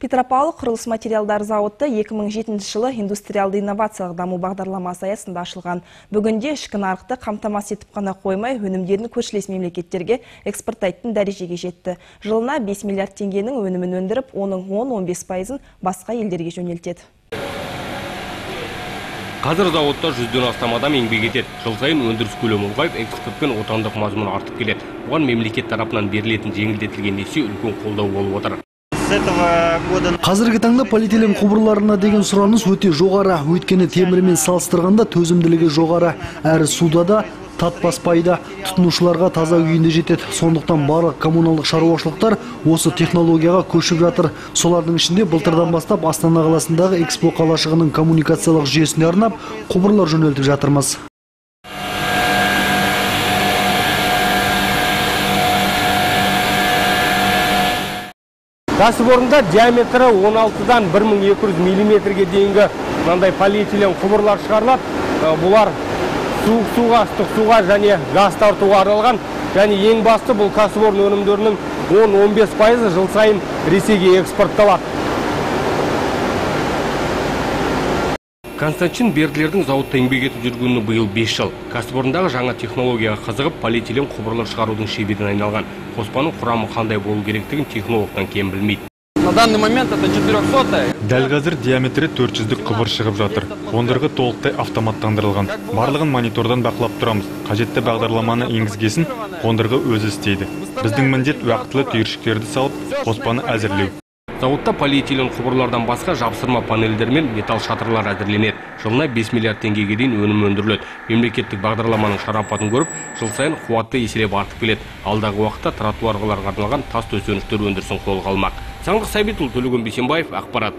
Петропавл құрылыс материалдар зауыты 2007 жылы индустриалды инновациялық даму бағдарламасы аясында ашылған. Бүгінде ішкі нарықты қамтамасыз етіп қана қоймай, өнімдерін көршілес мемлекеттерге экспорттайтын дәрежеге жетті. Жылына 5 миллиард теңгенің өнімін өндіріп, оның 10-15%-ын басқа елдерге жөнелтеді. Қазір зауытта 100-ден астам адам еңбек етеді. Жыл сайын өндіріс көлемі ұлғайып, экспорт пен отандық мазмұн артып келеді. Бұған мемлекет тарапынан берілетін жеңілдетілген несие үлкен қолдау болып отыр. Қазіргі таңда полиэтилен құбырларына деген сұраныс өте жоғары. Өйткені темірмен салыстырғанда төзімділігі жоғары. Әрі суда да, татпаспайда, тұтынушыларға таза күйінде жетеді. Сондықтан барлық коммуналдық шаруашылықтар осы технологияға көшіп жатыр. Солардың ішінде былтырдан бастап Астана қаласындағы Экспо қалашығының коммуникациялық жүйесіне арнап құбырлар жөнелтіп жатырмыз. Кәсіпорында диаметрі 16-дан 1200 мм-ге дейінгі мынандай полиэтилен құбырлар шығарылады. Бұлар суық суға, ыстық суға және газ тартуға арналған. Және ең басты бұл кәсіпорын өнімдерінің 10-15% жыл сайын Ресейге экспортталады. Константин Берділердің зауытта еңбек етіп жүргеніне биыл 5 жыл. Кәсіпорындағы жаңа технологияға қызығып, полиэтилен құбырлар шығарудың шеберіне айналған. Қоспаның құрамы қандай болу керектігін технологтан кем білмейді. На данный момент это 400. Дәл қазір диаметрі 400-дік құбыр шығып жатыр. Қондырғы толықтай автоматтандырылған. Барлығын монитордан бақылап тұрамыз. Қажетті бағдарламаны енгізгесін қондырғы өзі істейді. Біздің міндет уақытылы түйіршіктерді салып, қоспаны әзірлеу. Зауытта полиэтилен құбырлардан басқа жапсырма панельдер мен металл шатырлар әзірленеді. Жылына 5 миллиард теңгеге дейін өнім өндіріледі. Мемлекеттік бағдарламаның шарапатын көріп, жыл сайын қуатты еселеп артып келеді. Алдағы уақытта тротуарларға арналған тас төсеніштер өндірісін қолға алмақ. Саңдық Сәбитұлы, Төлеген Бейсенбаев, ақпарат.